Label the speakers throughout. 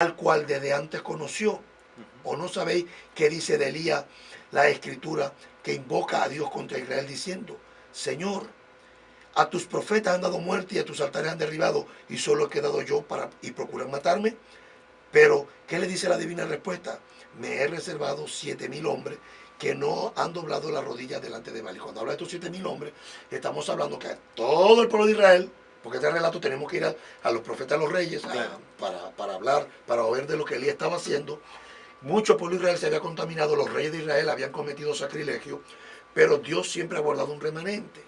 Speaker 1: al cual desde antes conoció. ¿O no sabéis qué dice de Elías la Escritura, que invoca a Dios contra Israel diciendo: Señor, a tus profetas han dado muerte y a tus altares han derribado, y solo he quedado yo y procuran matarme? Pero, ¿qué le dice la divina respuesta? Me he reservado 7,000 hombres que no han doblado la rodilla delante de Baal. Y cuando habla de estos 7,000 hombres, estamos hablando que todo el pueblo de Israel, porque este relato tenemos que ir a los profetas, a los reyes,
Speaker 2: claro,
Speaker 1: para hablar, para oír de lo que Elías estaba haciendo. Mucho pueblo de Israel se había contaminado, los reyes de Israel habían cometido sacrilegio, pero Dios siempre ha guardado un remanente.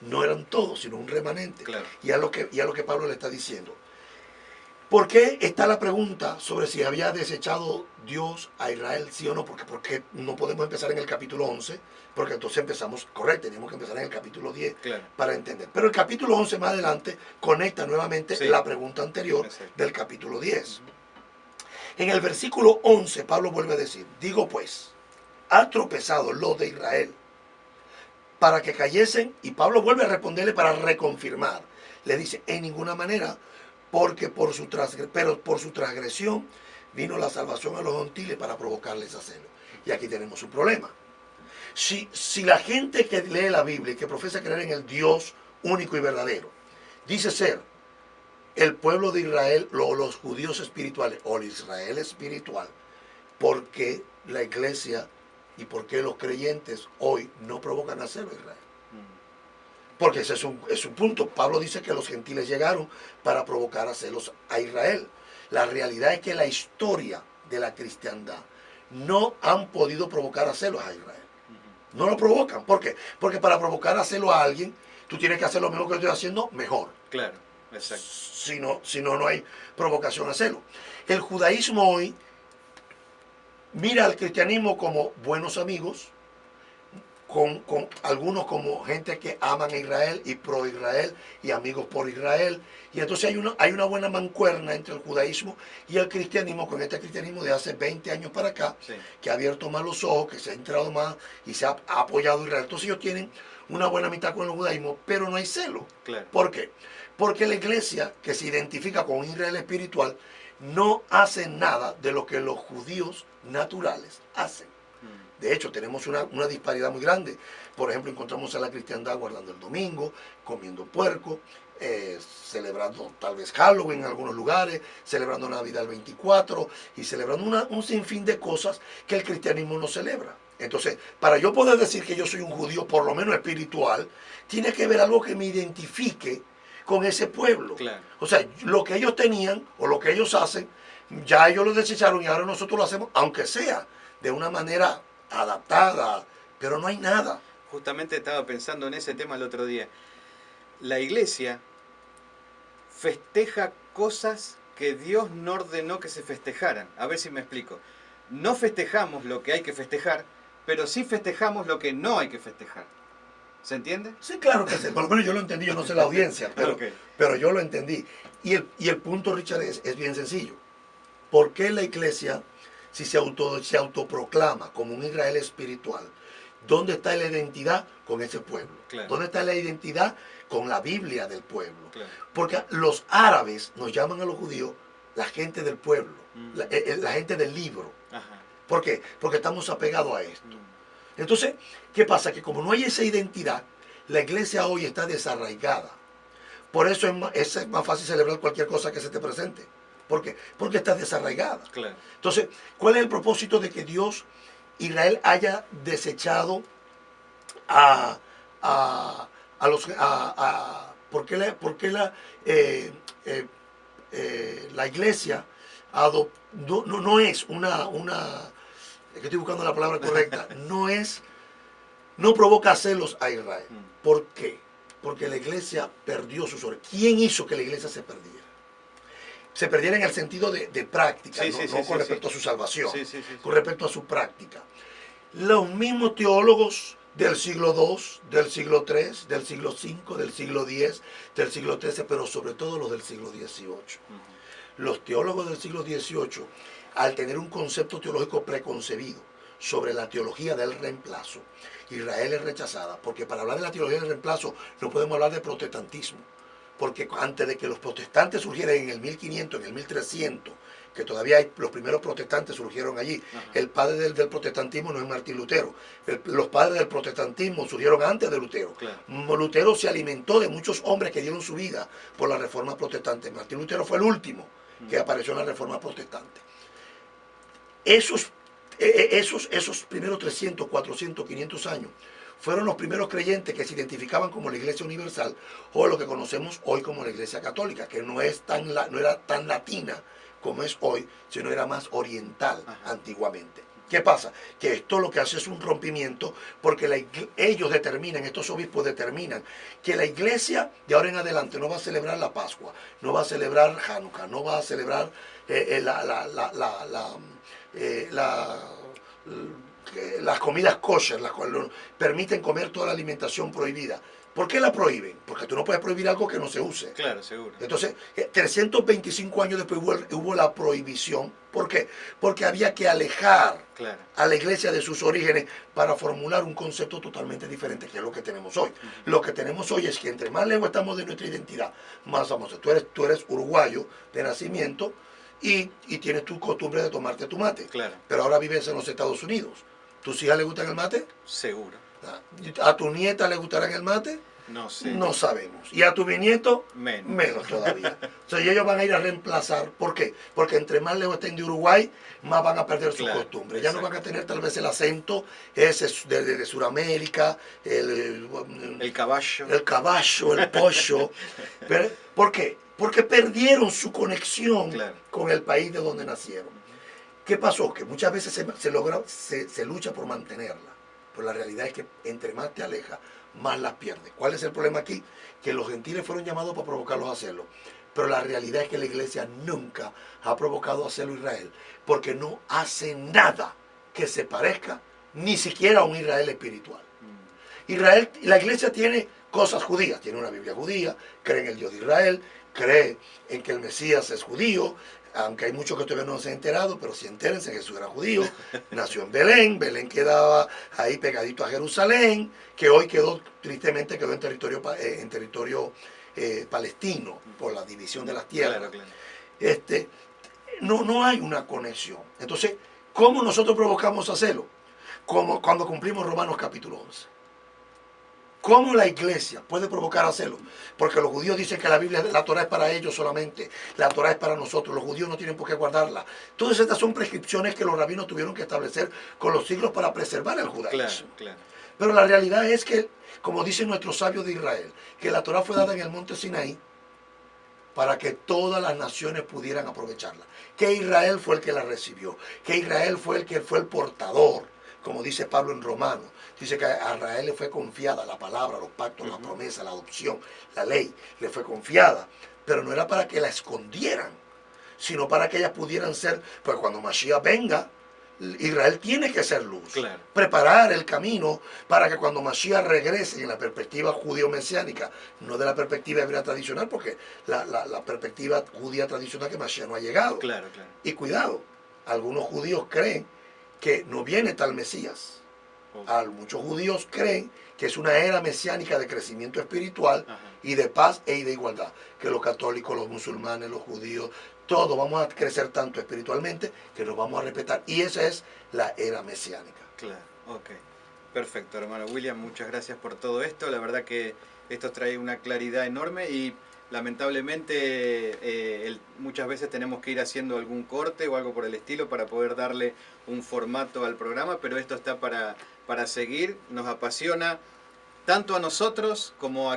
Speaker 1: No eran todos, sino un remanente.
Speaker 2: claro.
Speaker 1: Y a lo que Pablo le está diciendo. ¿Por qué está la pregunta sobre si había desechado Dios a Israel, sí o no? Porque no podemos empezar en el capítulo 11, porque entonces empezamos, correcto, tenemos que empezar en el capítulo 10
Speaker 2: Claro.
Speaker 1: para entender. Pero el capítulo 11 más adelante conecta nuevamente
Speaker 2: Sí.
Speaker 1: la pregunta anterior
Speaker 2: Exacto.
Speaker 1: del capítulo 10. En el versículo 11 Pablo vuelve a decir: digo pues, ha tropezado los de Israel para que cayesen. Y Pablo vuelve a responderle para reconfirmar. Le dice: en ninguna manera, porque por su transgresión vino la salvación a los gentiles para provocarles a celo. Y aquí tenemos un problema. Si la gente que lee la Biblia y que profesa creer en el Dios único y verdadero dice ser el pueblo de Israel, los judíos espirituales o el Israel espiritual, ¿por qué la iglesia y por qué los creyentes hoy no provocan a celo a Israel? Porque ese es un punto. Pablo dice que los gentiles llegaron para provocar a celos a Israel. La realidad es que la historia de la cristiandad no han podido provocar a celos a Israel. No lo provocan. ¿Por qué? Porque para provocar a celos a alguien, tú tienes que hacer lo mismo que estoy haciendo mejor.
Speaker 2: Claro, exacto.
Speaker 1: Si no, no hay provocación a celo. El judaísmo hoy mira al cristianismo como buenos amigos, con algunos como gente que aman a Israel y pro Israel y amigos por Israel. Y entonces hay una buena mancuerna entre el judaísmo y el cristianismo, con este cristianismo de hace 20 años para acá,
Speaker 2: Sí.
Speaker 1: que ha abierto más los ojos, que se ha entrado más y se ha apoyado a Israel. Entonces ellos tienen una buena mitad con el judaísmo, pero no hay celo.
Speaker 2: Claro.
Speaker 1: ¿Por qué? Porque la iglesia, que se identifica con Israel espiritual, no hace nada de lo que los judíos naturales hacen. De hecho, tenemos una disparidad muy grande. Por ejemplo, encontramos a la cristiandad guardando el domingo, comiendo puerco, celebrando tal vez Halloween en algunos lugares, celebrando Navidad el 24 y celebrando un sinfín de cosas que el cristianismo no celebra. Entonces, para yo poder decir que yo soy un judío, por lo menos espiritual, tiene que haber algo que me identifique con ese pueblo.
Speaker 2: Claro.
Speaker 1: O sea, lo que ellos tenían o lo que ellos hacen, ya ellos lo desecharon y ahora nosotros lo hacemos, aunque sea de una manera adaptada, pero no hay nada.
Speaker 2: Justamente estaba pensando en ese tema el otro día. La iglesia festeja cosas que Dios no ordenó que se festejaran. A ver si me explico. No festejamos lo que hay que festejar, pero sí festejamos lo que no hay que festejar. ¿Se entiende?
Speaker 1: Sí, claro que sí. Por lo menos yo lo entendí, yo no sé la audiencia, pero,
Speaker 2: Okay.
Speaker 1: pero yo lo entendí. Y el punto, Richard, es bien sencillo. ¿Por qué la iglesia, si se autoproclama como un Israel espiritual, dónde está la identidad con ese pueblo?
Speaker 2: Claro.
Speaker 1: ¿Dónde está la identidad con la Biblia del pueblo?
Speaker 2: Claro.
Speaker 1: Porque los árabes nos llaman a los judíos la gente del pueblo, la gente del libro.
Speaker 2: Ajá.
Speaker 1: ¿Por qué? Porque estamos apegados a esto. Entonces, ¿qué pasa? Que como no hay esa identidad, la iglesia hoy está desarraigada. Por eso es más fácil celebrar cualquier cosa que se te presente. ¿Por qué? Porque está desarraigada.
Speaker 2: Claro.
Speaker 1: Entonces, ¿cuál es el propósito de que Israel haya desechado ¿por qué la iglesia no es es que estoy buscando la palabra correcta, no provoca celos a Israel? ¿Por qué? Porque la iglesia perdió sus órdenes. ¿Quién hizo que la iglesia se perdiera? Se perdiera en el sentido de práctica,
Speaker 2: Sí,
Speaker 1: no,
Speaker 2: sí,
Speaker 1: no
Speaker 2: sí,
Speaker 1: con
Speaker 2: sí,
Speaker 1: respecto a su salvación, con
Speaker 2: sí.
Speaker 1: respecto a su práctica. Los mismos teólogos del siglo II, del siglo III, del siglo V, del siglo X, del siglo XIII, pero sobre todo los del siglo XVIII. Los teólogos del siglo XVIII, al tener un concepto teológico preconcebido sobre la teología del reemplazo, Israel es rechazada, porque para hablar de la teología del reemplazo no podemos hablar de protestantismo, porque antes de que los protestantes surgieran en el 1500, en el 1300, que todavía hay, los primeros protestantes surgieron allí.
Speaker 2: Ajá.
Speaker 1: El padre del protestantismo no es Martín Lutero. Los padres del protestantismo surgieron antes de Lutero.
Speaker 2: Claro.
Speaker 1: Lutero se alimentó de muchos hombres que dieron su vida por la reforma protestante. Martín Lutero fue el último que apareció en la reforma protestante. Esos primeros 300, 400, 500 años fueron los primeros creyentes que se identificaban como la Iglesia Universal, o lo que conocemos hoy como la Iglesia Católica, que no era tan latina como es hoy, sino era más oriental. Ajá. Antiguamente. ¿Qué pasa? Que esto lo que hace es un rompimiento, porque ellos determinan, estos obispos determinan, que la Iglesia de ahora en adelante no va a celebrar la Pascua, no va a celebrar Hanukkah, no va a celebrar las comidas kosher, las cuales permiten comer toda la alimentación prohibida. ¿Por qué la prohíben? Porque tú no puedes prohibir algo que no se use.
Speaker 2: Claro, seguro.
Speaker 1: Entonces, 325 años después hubo la prohibición. ¿Por qué? Porque había que alejar a la iglesia de sus orígenes para formular un concepto totalmente diferente, que es lo que tenemos hoy. Lo que tenemos hoy es que entre más lejos estamos de nuestra identidad, más vamos. Tú eres uruguayo de nacimiento y tienes tu costumbre de tomarte tu mate.
Speaker 2: Claro.
Speaker 1: Pero ahora vives en los Estados Unidos. ¿Tus hijas le gustan el mate?
Speaker 2: Seguro.
Speaker 1: ¿A tu nieta le gustará el mate?
Speaker 2: No sé.
Speaker 1: No sabemos. ¿Y a tu bisnieto?
Speaker 2: Menos
Speaker 1: todavía. O sea, ellos van a ir a reemplazar. ¿Por qué? Porque entre más lejos estén de Uruguay, más van a perder su costumbre. Ya no van a tener tal vez el acento ese de Sudamérica,
Speaker 2: el caballo.
Speaker 1: El caballo, el pollo. Pero, ¿por qué? Porque perdieron su conexión con el país de donde nacieron. ¿Qué pasó? Que muchas veces se lucha por mantenerla. Pero la realidad es que entre más te alejas, más las pierdes. ¿Cuál es el problema aquí? Que los gentiles fueron llamados para provocarlos a hacerlo. Pero la realidad es que la iglesia nunca ha provocado a hacerlo Israel, porque no hace nada que se parezca ni siquiera a un Israel espiritual. Israel, la iglesia tiene cosas judías, tiene una Biblia judía, cree en el Dios de Israel, cree en que el Mesías es judío, aunque hay muchos que todavía no se han enterado, pero sí entérense, Jesús era judío, nació en Belén, Belén quedaba ahí pegadito a Jerusalén, que hoy tristemente quedó en territorio palestino, por la división de las tierras. Claro. No hay una conexión. Entonces, ¿cómo nosotros provocamos hacerlo? Como cuando cumplimos Romanos capítulo 11. ¿Cómo la iglesia puede provocar a hacerlo? Porque los judíos dicen que la Torah es para ellos solamente, la Torah es para nosotros, los judíos no tienen por qué guardarla. Todas estas son prescripciones que los rabinos tuvieron que establecer con los siglos para preservar el judaísmo. Claro. Pero la realidad es que, como dicen nuestros sabios de Israel, que la Torah fue dada en el monte Sinaí para que todas las naciones pudieran aprovecharla. Que Israel fue el que la recibió, que Israel fue el que fue el portador, como dice Pablo en Romanos. Dice que a Israel le fue confiada la palabra, los pactos, la promesa, la adopción, la ley, le fue confiada. Pero no era para que la escondieran, sino para que ellas pudieran ser, pues cuando Mashiach venga, Israel tiene que ser luz. Claro. Preparar el camino para que cuando Mashiach regrese en la perspectiva judío-mesiánica, no de la perspectiva hebrea tradicional, porque la perspectiva judía tradicional que Mashiach no ha llegado.
Speaker 2: Claro.
Speaker 1: Y cuidado, algunos judíos creen que no viene tal Mesías. Muchos judíos creen que es una era mesiánica de crecimiento espiritual y de paz e de igualdad. Que los católicos, los musulmanes, los judíos, todos vamos a crecer tanto espiritualmente que nos vamos a respetar. Y esa es la era mesiánica.
Speaker 2: Claro, ok. Perfecto, hermano William, muchas gracias por todo esto. La verdad que esto trae una claridad enorme y lamentablemente muchas veces tenemos que ir haciendo algún corte o algo por el estilo para poder darle un formato al programa, pero esto está para seguir, nos apasiona tanto a nosotros como a